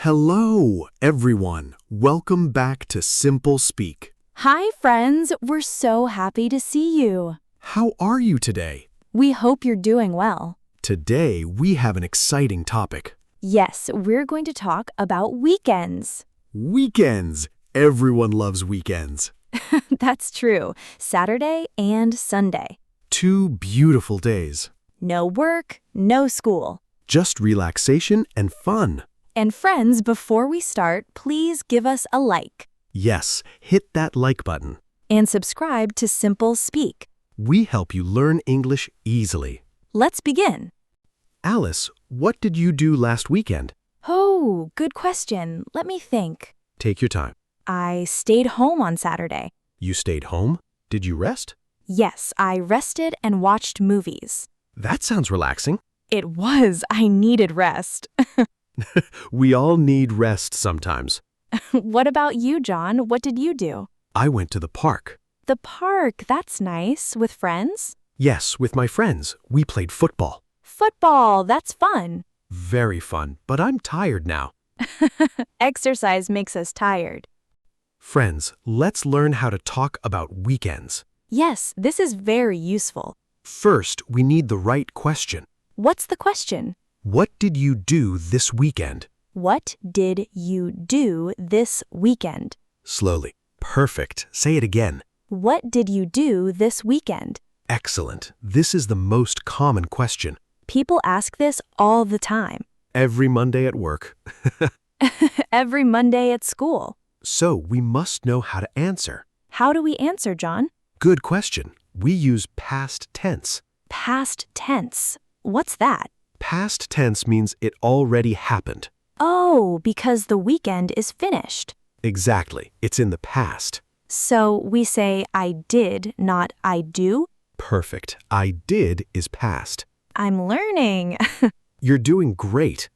Hello, everyone. Welcome back to Simple Speak. Hi, friends. We're so happy to see you. How are you today? We hope you're doing well. Today, we have an exciting topic. Yes, we're going to talk about weekends. Weekends. Everyone loves weekends. That's true. Saturday and Sunday. 2 beautiful days. No work, no school. Just relaxation and fun. And friends, before we start, please give us a like. Yes, hit that like button. And subscribe to Simple Speak. We help you learn English easily. Let's begin. Alice, what did you do last weekend? Oh, good question. Let me think. Take your time. I stayed home on Saturday. You stayed home? Did you rest? Yes, I rested and watched movies. That sounds relaxing. It was. I needed rest. We all need rest sometimes. What about you, John? What did you do? I went to the park. The park, that's nice. With friends? Yes, with my friends. We played football. Football, that's fun. Very fun, but I'm tired now. Exercise makes us tired. Friends, let's learn how to talk about weekends. Yes, this is very useful. First, we need the right question. What's the question? What did you do this weekend? What did you do this weekend? Slowly. Perfect. Say it again. What did you do this weekend? Excellent. This is the most common question. People ask this all the time. Every Monday at work. Every Monday at school. So we must know how to answer. How do we answer, John? Good question. We use past tense. Past tense. What's that? Past tense means it already happened. Oh, because the weekend is finished. Exactly. It's in the past. So we say I did, not I do? Perfect. I did is past. I'm learning. You're doing great.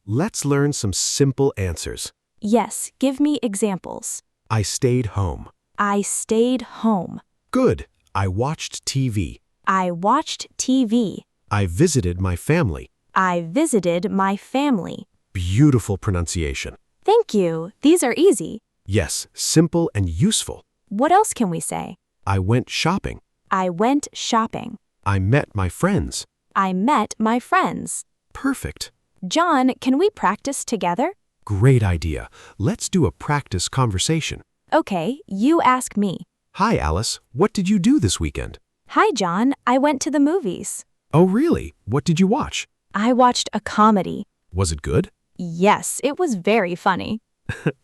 Let's learn some simple answers. Yes, give me examples. I stayed home. I stayed home. Good. I watched TV. I watched TV. I visited my family. I visited my family. Beautiful pronunciation. Thank you. These are easy. Yes, simple and useful. What else can we say? I went shopping. I went shopping. I met my friends. I met my friends. Perfect. John, can we practice together? Great idea. Let's do a practice conversation. Okay, you ask me. Hi, Alice. What did you do this weekend? Hi, John. I went to the movies. Oh, really? What did you watch? I watched a comedy. Was it good? Yes, it was very funny.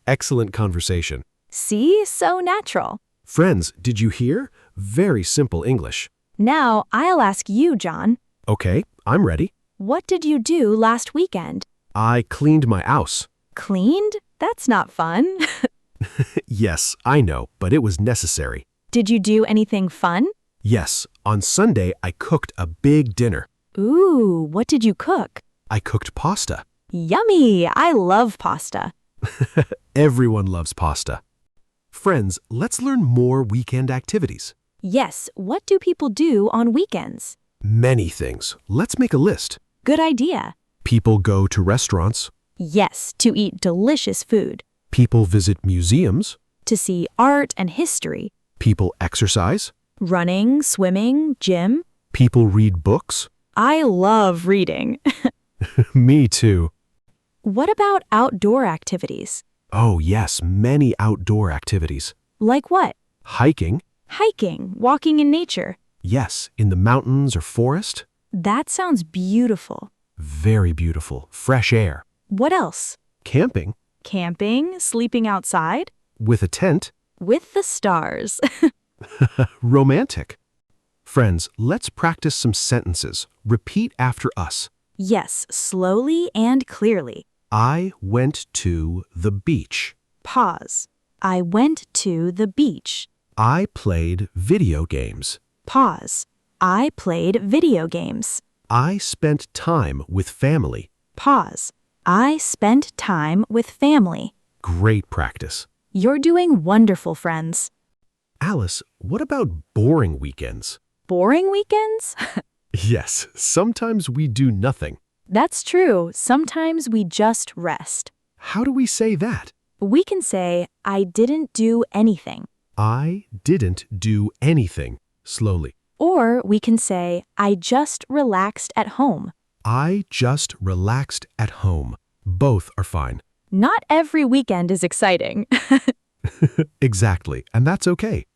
Excellent conversation. See? So natural. Friends, did you hear? Very simple English. Now, I'll ask you, John. Okay, I'm ready. What did you do last weekend? I cleaned my house. Cleaned? That's not fun. Yes, I know, but it was necessary. Did you do anything fun? Yes, on Sunday I cooked a big dinner. Ooh, what did you cook? I cooked pasta. Yummy! I love pasta. Everyone loves pasta. Friends, let's learn more weekend activities. Yes, what do people do on weekends? Many things. Let's make a list. Good idea. People go to restaurants. Yes, to eat delicious food. People visit museums. To see art and history. People exercise. Running, swimming, gym. People read books. I love reading. Me too. What about outdoor activities? Oh, yes, many outdoor activities. Like what? Hiking. Hiking, walking in nature. Yes, in the mountains or forest. That sounds beautiful. Very beautiful. Fresh air. What else? Camping. Camping, sleeping outside. With a tent. With the stars. Romantic. Friends, let's practice some sentences. Repeat after us. Yes, slowly and clearly. I went to the beach. Pause. I went to the beach. I played video games. Pause. I played video games. I spent time with family. Pause. I spent time with family. Great practice. You're doing wonderful, friends. Alice, what about boring weekends? Boring weekends? Yes, sometimes we do nothing. That's true. Sometimes we just rest. How do we say that? We can say, I didn't do anything. I didn't do anything. Slowly. Or we can say, I just relaxed at home. I just relaxed at home. Both are fine. Not every weekend is exciting. Exactly, and that's okay.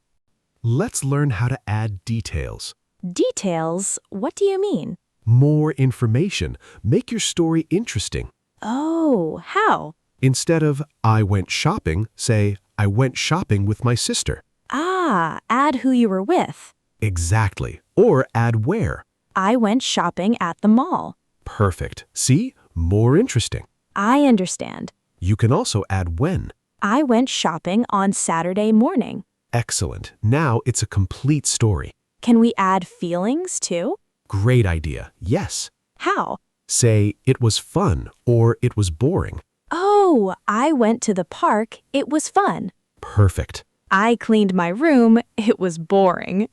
Let's learn how to add details. Details? What do you mean? More information. Make your story interesting. Oh, how? Instead of, I went shopping, say, I went shopping with my sister. Ah, add who you were with. Exactly. Or add where. I went shopping at the mall. Perfect. See? More interesting. I understand. You can also add when. I went shopping on Saturday morning. Excellent. Now it's a complete story. Can we add feelings too? Great idea. Yes. How? Say, it was fun or it was boring. Oh, I went to the park. It was fun. Perfect. I cleaned my room. It was boring.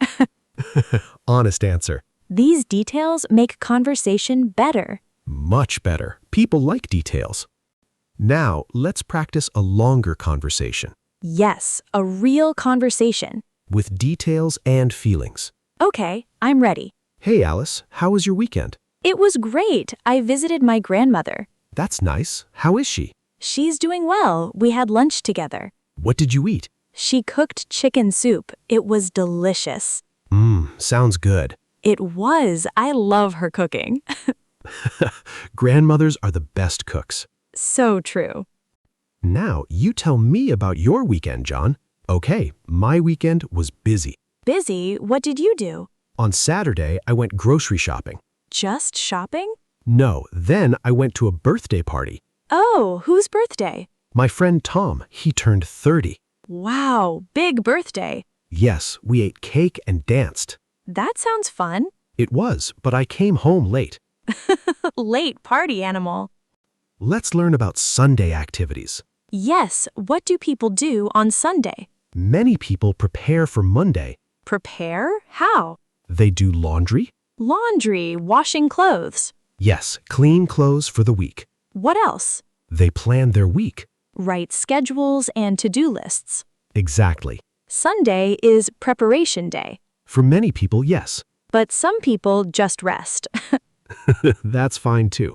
Honest answer. These details make conversation better. Much better. People like details. Now, let's practice a longer conversation Yes, a real conversation. with details and feelings. Okay, I'm ready. Hey, Alice, how was your weekend? It was great. I visited my grandmother. That's nice. How is she? She's doing well. We had lunch together. What did you eat? She cooked chicken soup. It was delicious. Sounds good. It was. I love her cooking. Grandmothers are the best cooks. So true. Now, you tell me about your weekend, John. Okay, my weekend was busy. Busy? What did you do? On Saturday, I went grocery shopping. Just shopping? No, then I went to a birthday party. Oh, whose birthday? My friend Tom, he turned 30. Wow, big birthday. Yes, we ate cake and danced. That sounds fun. It was, but I came home late. Late party animal. Let's learn about Sunday activities. Yes, what do people do on Sunday? Many people prepare for Monday. Prepare? How? They do laundry. Laundry, washing clothes. Yes, clean clothes for the week. What else? They plan their week. Write schedules and to-do lists. Exactly. Sunday is preparation day, For many people, yes. but some people just rest. That's fine too.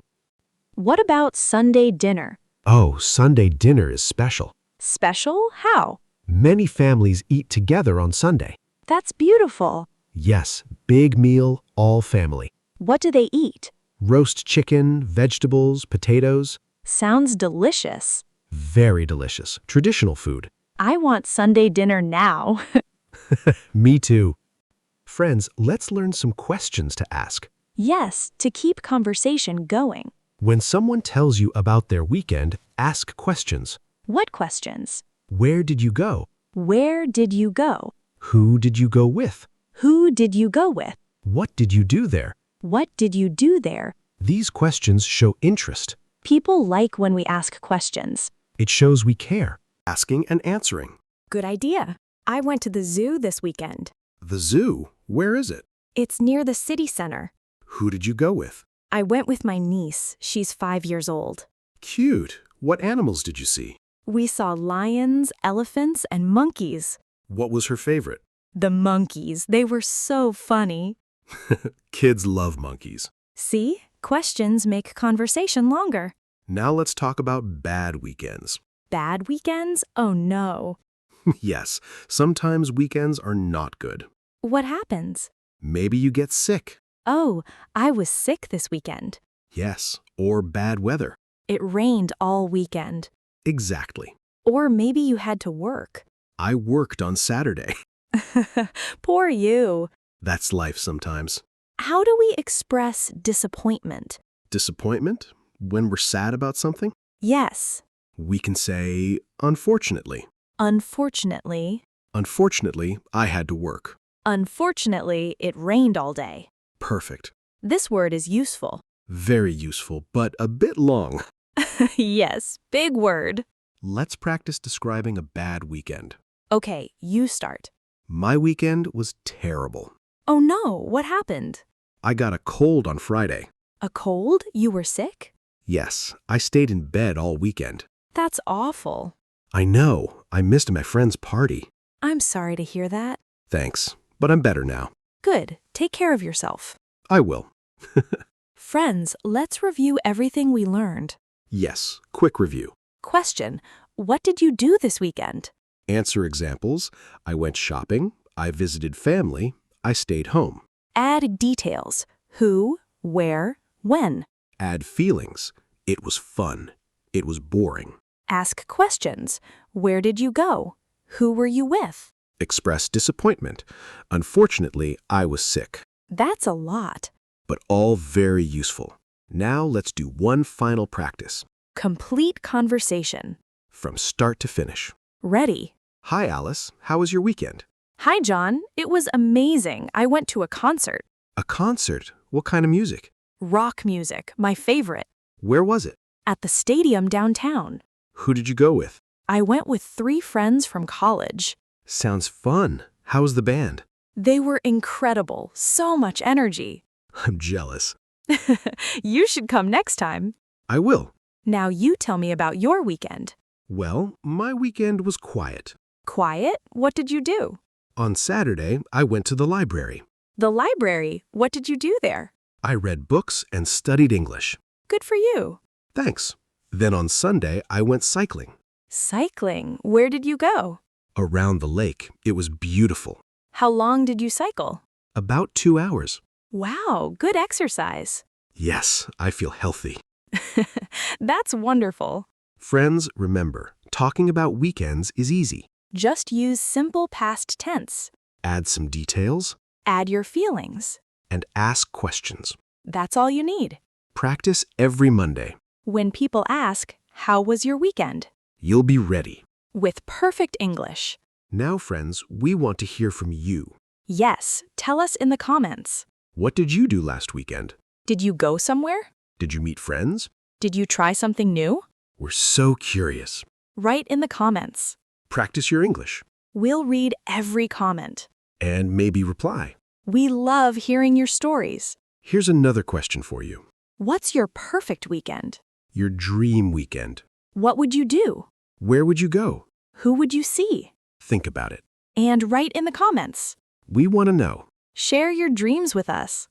What about Sunday dinner? Oh, Sunday dinner is special. Special? How? Many families eat together on Sunday. That's beautiful. Yes, big meal, all family. What do they eat? Roast chicken, vegetables, potatoes. Sounds delicious. Very delicious. Traditional food. I want Sunday dinner now. Me too. Friends, let's learn some questions to ask. Yes, to keep conversation going. When someone tells you about their weekend, ask questions. What questions? Where did you go? Where did you go? Who did you go with? Who did you go with? What did you do there? What did you do there? These questions show interest. People like when we ask questions. It shows we care. Asking and answering. Good idea. I went to the zoo this weekend. The zoo? Where is it? It's near the city center. Who did you go with? I went with my niece. She's 5 years old. Cute. What animals did you see? We saw lions, elephants, and monkeys. What was her favorite? The monkeys, they were so funny. Kids love monkeys. See? Questions make conversation longer. Now let's talk about bad weekends. Bad weekends? Oh no. Yes, sometimes weekends are not good. What happens? Maybe you get sick. Oh, I was sick this weekend. Yes, or bad weather. It rained all weekend. Exactly. Or maybe you had to work. I worked on Saturday. Poor you. That's life sometimes. How do we express disappointment? Disappointment? When we're sad about something? Yes. We can say, unfortunately. Unfortunately. Unfortunately, I had to work. Unfortunately, it rained all day. Perfect. This word is useful. Very useful, but a bit long. Yes, big word. Let's practice describing a bad weekend. Okay, you start. My weekend was terrible. Oh no, what happened? I got a cold on Friday. A cold? You were sick? Yes, I stayed in bed all weekend. That's awful. I know. I missed my friend's party. I'm sorry to hear that. Thanks, but I'm better now. Good. Take care of yourself. I will. Friends, let's review everything we learned. Yes, quick review. Question: what did you do this weekend? Answer examples. I went shopping. I visited family. I stayed home. Add details. Who, where, when. Add feelings. It was fun. It was boring. Ask questions. Where did you go? Who were you with? Express disappointment. Unfortunately, I was sick. That's a lot. But all very useful. Now let's do one final practice. Complete conversation. From start to finish. Ready. Hi, Alice. How was your weekend? Hi, John. It was amazing. I went to a concert. A concert? What kind of music? Rock music, my favorite. Where was it? At the stadium downtown. Who did you go with? I went with 3 friends from college. Sounds fun. How was the band? They were incredible. So much energy. I'm jealous. You should come next time. I will. Now you tell me about your weekend. Well, my weekend was quiet. Quiet? What did you do? On Saturday, I went to the library. The library. What did you do there? I read books and studied English. Good for you. Thanks. Then on Sunday, I went cycling. Cycling. Where did you go? Around the lake. It was beautiful. How long did you cycle? About 2 hours. Wow, good exercise. Yes, I feel healthy. That's wonderful. Friends, remember, talking about weekends is easy. Just use simple past tense. Add some details Add your feelings. and ask questions. That's all you need. Practice every Monday. When people ask, "How was your weekend?" You'll be ready. With perfect English. Now, friends, we want to hear from you. Yes, tell us in the comments. What did you do last weekend? Did you go somewhere? Did you meet friends? Did you try something new? We're so curious. Write in the comments. Practice your English We'll read every comment. and maybe reply. We love hearing your stories. Here's another question for you. What's your perfect weekend? Your dream weekend. What would you do? Where would you go? Who would you see? Think about it. And write in the comments. We want to know. Share your dreams with us.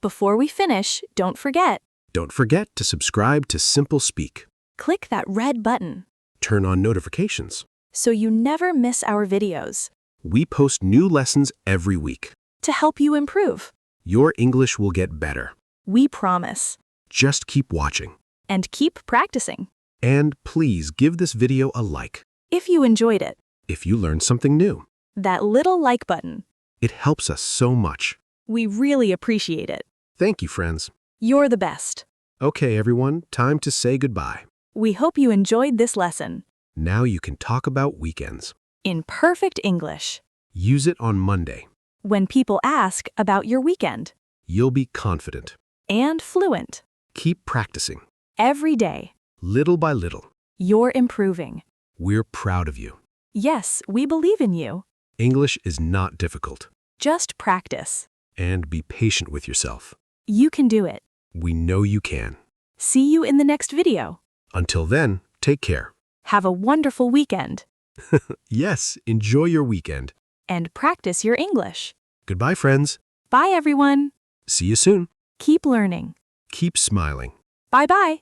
Before we finish, don't forget, Don't forget to subscribe to Simple Speak. click that red button Turn on notifications. so you never miss our videos We post new lessons every week. to help you improve. Your English will get better. We promise. Just keep watching. And keep practicing. And please give this video a like If you enjoyed it, if you learned something new. that little like button. It helps us so much. We really appreciate it. Thank you, friends. You're the best. Okay, everyone, time to say goodbye. We hope you enjoyed this lesson. Now you can talk about weekends. In perfect English. Use it on Monday. When people ask about your weekend. You'll be confident. And fluent. Keep practicing. Every day. Little by little. You're improving. We're proud of you. Yes, we believe in you. English is not difficult. Just practice. And be patient with yourself. You can do it. We know you can. See you in the next video. Until then, take care. Have a wonderful weekend. Yes, enjoy your weekend. And practice your English. Goodbye, friends. Bye, everyone. See you soon. Keep learning. Keep smiling. Bye-bye.